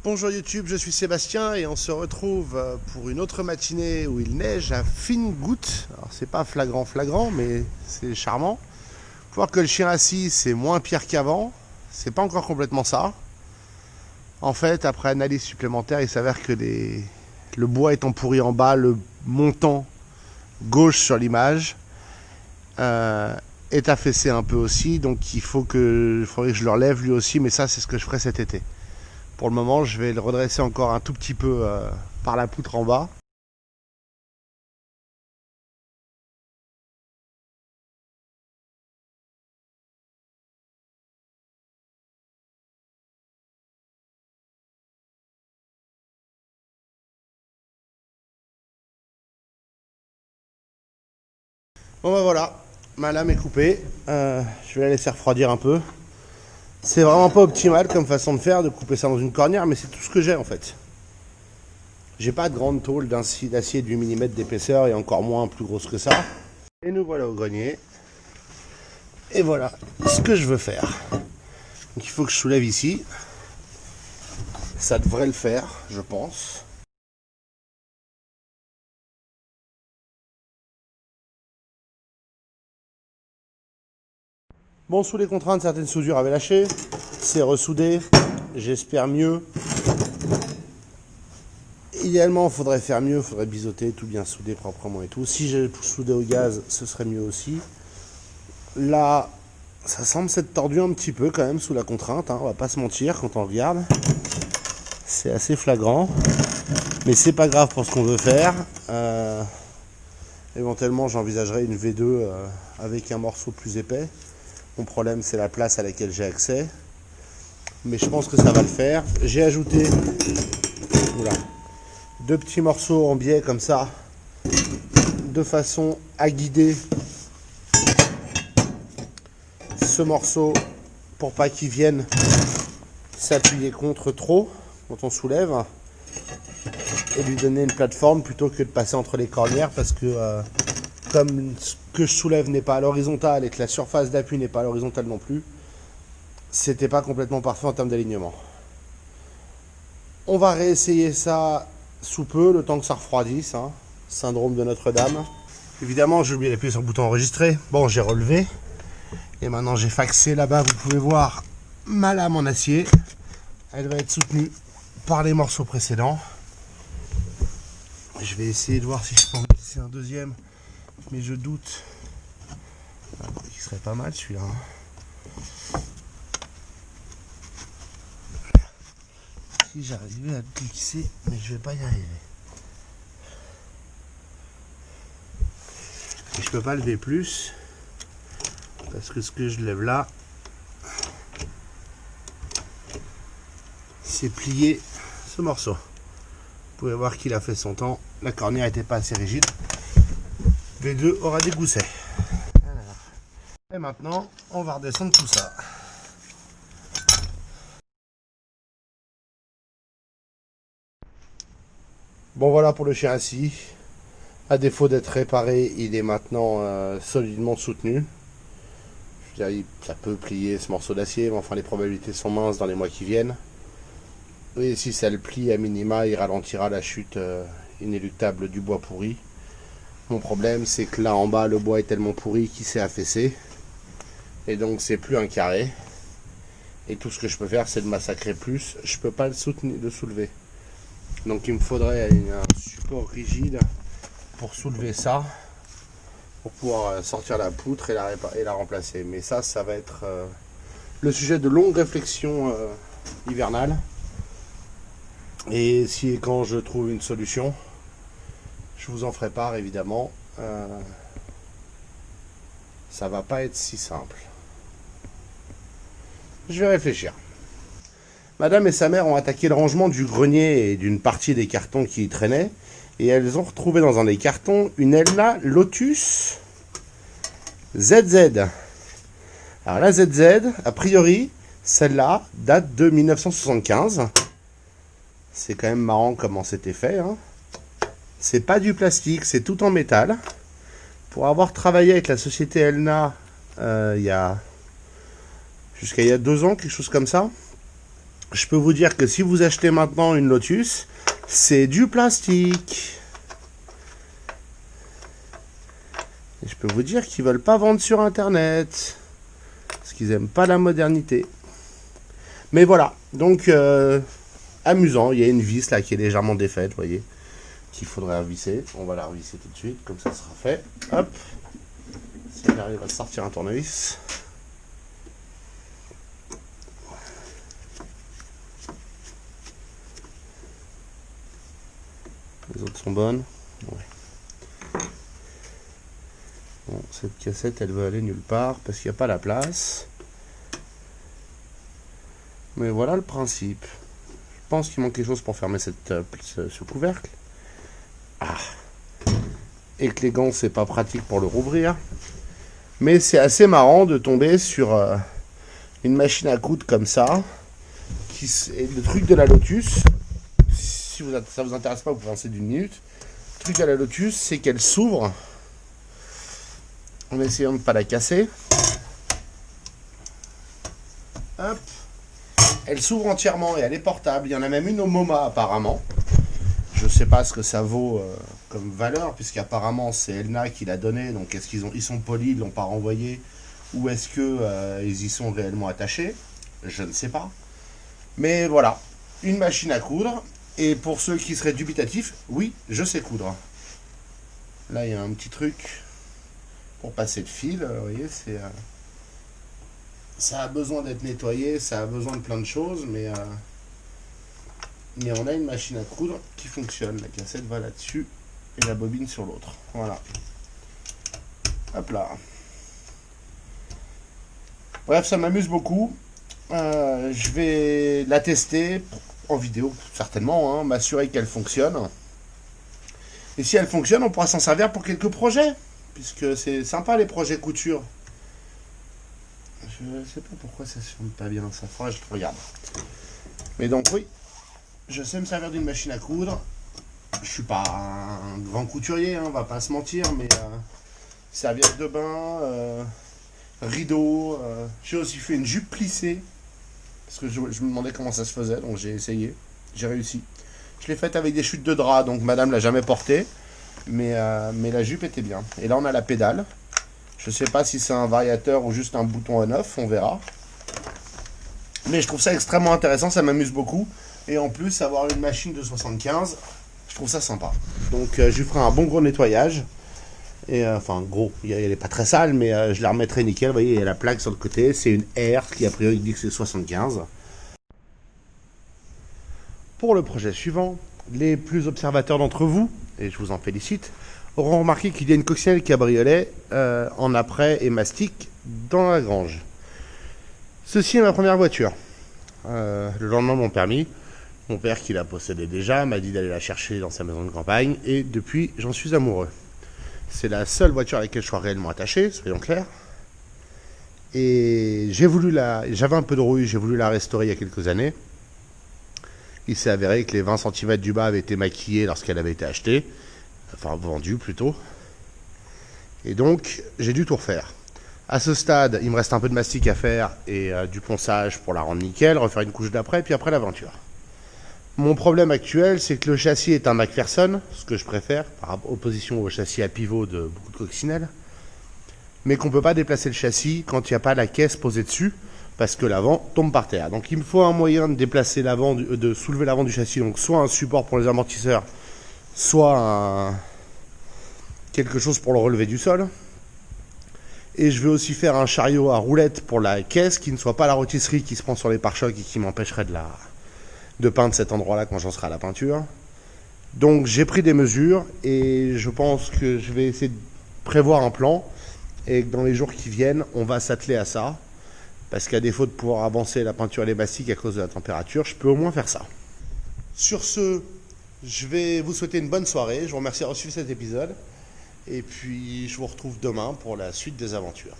Bonjour YouTube, je suis Sébastien et on se retrouve pour une autre matinée où il neige à fines gouttes. Alors c'est pas flagrant mais c'est charmant. Faut voir que le chien assis c'est moins pire qu'avant. C'est pas encore complètement ça. En fait, après analyse supplémentaire, il s'avère que le bois étant pourri en bas, le montant gauche sur l'image est affaissé un peu aussi. Donc il faudrait que je le relève lui aussi, mais ça c'est ce que je ferai cet été. Pour le moment, je vais le redresser encore un tout petit peu par la poutre en bas. Bon bah voilà, ma lame est coupée. Je vais la laisser refroidir un peu. C'est vraiment pas optimal comme façon de faire, de couper ça dans une cornière, mais c'est tout ce que j'ai en fait. J'ai pas de grande tôle d'acier de 8 mm d'épaisseur et encore moins plus grosse que ça. Et nous voilà au grenier. Et voilà ce que je veux faire. Donc il faut que je soulève ici. Ça devrait le faire, je pense. Bon, sous les contraintes, certaines soudures avaient lâché. C'est ressoudé. J'espère mieux. Idéalement, il faudrait faire mieux. Il faudrait biseauter, tout bien souder proprement et tout. Si j'ai soudé au gaz, ce serait mieux aussi. Là, ça semble s'être tordu un petit peu quand même sous la contrainte. On va pas se mentir quand on regarde. C'est assez flagrant. Mais c'est pas grave pour ce qu'on veut faire. Éventuellement, j'envisagerai une V2 avec un morceau plus épais. Mon problème, c'est la place à laquelle j'ai accès. Mais je pense que ça va le faire. J'ai ajouté deux petits morceaux en biais comme ça, de façon à guider ce morceau pour pas qu'il vienne s'appuyer contre trop quand on soulève, et lui donner une plateforme plutôt que de passer entre les cornières, parce que comme ce que je soulève n'est pas à l'horizontale et que la surface d'appui n'est pas à l'horizontale non plus, c'était pas complètement parfait en termes d'alignement. On va réessayer ça sous peu, le temps que ça refroidisse, syndrome de Notre-Dame. Évidemment, j'ai oublié d'appuyer sur le bouton enregistrer. Bon, j'ai relevé. Et maintenant, j'ai faxé là-bas, vous pouvez voir ma lame en acier. Elle va être soutenue par les morceaux précédents. Je vais essayer de voir si je peux en glisser un deuxième. Mais je doute qu'il serait pas mal celui-là. Si j'arrivais à le glisser, mais je vais pas y arriver. Et je peux pas lever plus parce que ce que je lève là, c'est plier ce morceau. Vous pouvez voir qu'il a fait son temps. La cornière n'était pas assez rigide. V2 aura des goussets. Et maintenant, on va redescendre tout ça. Bon, voilà pour le chien assis. À défaut d'être réparé, il est maintenant solidement soutenu. Je veux dire, ça peut plier ce morceau d'acier, mais enfin les probabilités sont minces dans les mois qui viennent. Et si ça le plie à minima, il ralentira la chute inéluctable du bois pourri. Mon problème, c'est que là en bas, le bois est tellement pourri qu'il s'est affaissé. Et donc c'est plus un carré. Et tout ce que je peux faire, c'est de massacrer plus. Je peux pas le soulever. Donc il me faudrait un support rigide pour soulever ça, pour pouvoir sortir la poutre et la remplacer. Mais ça va être le sujet de longues réflexions hivernales. Et si et quand je trouve une solution, je vous en ferai part évidemment. Ça va pas être si simple. Je vais réfléchir. Madame et sa mère ont attaqué le rangement du grenier et d'une partie des cartons qui y traînaient, et elles ont retrouvé dans un des cartons une Elna Lotus ZZ. Alors la ZZ, a priori, celle-là date de 1975. C'est quand même marrant comment c'était fait. C'est pas du plastique, c'est tout en métal. Pour avoir travaillé avec la société Elna jusqu'à il y a 2 ans, quelque chose comme ça, je peux vous dire que si vous achetez maintenant une Lotus, c'est du plastique. Et je peux vous dire qu'ils veulent pas vendre sur internet. Parce qu'ils aiment pas la modernité. Mais voilà, donc amusant, il y a une vis là qui est légèrement défaite, vous voyez, qu'il faudrait revisser. On va la revisser tout de suite, comme ça sera fait. Hop, si j'arrive à sortir un tournevis. Les autres sont bonnes. Ouais. Bon, cette cassette, elle veut aller nulle part parce qu'il n'y a pas la place. Mais voilà le principe. Je pense qu'il manque quelque chose pour fermer ce couvercle. Ah. Et que les gants, c'est pas pratique pour le rouvrir. Mais c'est assez marrant de tomber sur une machine à coudre comme ça. Et le truc de la Lotus, si ça vous intéresse pas, vous pouvez lancer d'une minute. Le truc de la Lotus, c'est qu'elle s'ouvre en essayant de ne pas la casser. Hop. Elle s'ouvre entièrement et elle est portable. Il y en a même une au MoMA apparemment. Je ne sais pas ce que ça vaut comme valeur, puisqu'apparemment c'est Elna qui l'a donné. Donc est-ce qu'ils sont polis, ils ne l'ont pas renvoyé, ou est-ce qu'ils y sont réellement attachés? Je ne sais pas. Mais voilà, une machine à coudre. Et pour ceux qui seraient dubitatifs, oui, je sais coudre. Là, il y a un petit truc pour passer le fil. Vous voyez, ça a besoin d'être nettoyé, ça a besoin de plein de choses, mais on a une machine à coudre qui fonctionne. La cassette va là-dessus et la bobine sur l'autre. Voilà. Hop là. Bref, ça m'amuse beaucoup. Je vais la tester en vidéo, certainement, hein, m'assurer qu'elle fonctionne. Et si elle fonctionne, on pourra s'en servir pour quelques projets, puisque c'est sympa les projets couture. Je sais pas pourquoi ça se filme pas bien, ça faudra que je regarde. Mais donc oui, je sais me servir d'une machine à coudre. Je suis pas un grand couturier, hein, on va pas se mentir, mais serviette de bain, rideau. J'ai aussi fait une jupe plissée, parce que je me demandais comment ça se faisait, donc j'ai essayé, j'ai réussi. Je l'ai faite avec des chutes de drap, donc madame l'a jamais portée, mais la jupe était bien. Et là on a la pédale. Je sais pas si c'est un variateur ou juste un bouton on-off, on verra. Mais je trouve ça extrêmement intéressant, ça m'amuse beaucoup. Et en plus, avoir une machine de 75, je trouve ça sympa. Donc je lui ferai un bon gros nettoyage. Et enfin gros, elle n'est pas très sale, mais je la remettrai nickel. Vous voyez, il y a la plaque sur le côté, c'est une R qui a priori dit que c'est 75. Pour le projet suivant, les plus observateurs d'entre vous, et je vous en félicite, auront remarqué qu'il y a une coccinelle cabriolet en apprêt et mastic dans la grange. Ceci est ma première voiture. Le lendemain de mon permis, mon père qui la possédait déjà m'a dit d'aller la chercher dans sa maison de campagne et depuis j'en suis amoureux. C'est la seule voiture à laquelle je sois réellement attaché, soyons clairs. Et j'avais un peu de rouille, j'ai voulu la restaurer il y a quelques années. Il s'est avéré que les 20 cm du bas avaient été maquillés lorsqu'elle avait été achetée. Enfin vendu plutôt. Et donc j'ai dû tout refaire. À ce stade, il me reste un peu de mastic à faire et du ponçage pour la rendre nickel, refaire une couche d'après, puis après l'aventure. Mon problème actuel, c'est que le châssis est un McPherson, ce que je préfère, par opposition au châssis à pivot de beaucoup de coccinelles, mais qu'on ne peut pas déplacer le châssis quand il n'y a pas la caisse posée dessus, parce que l'avant tombe par terre. Donc il me faut un moyen de déplacer l'avant, de soulever l'avant du châssis, donc soit un support pour les amortisseurs, soit quelque chose pour le relever du sol. Et je vais aussi faire un chariot à roulettes pour la caisse qui ne soit pas la rôtisserie qui se prend sur les pare-chocs et qui m'empêcherait de peindre cet endroit-là quand j'en serai à la peinture. Donc j'ai pris des mesures et je pense que je vais essayer de prévoir un plan et que dans les jours qui viennent, on va s'atteler à ça. Parce qu'à défaut de pouvoir avancer la peinture et les mastiques à cause de la température, je peux au moins faire ça. Sur ce, je vais vous souhaiter une bonne soirée. Je vous remercie d'avoir suivi cet épisode. Et puis, je vous retrouve demain pour la suite des aventures.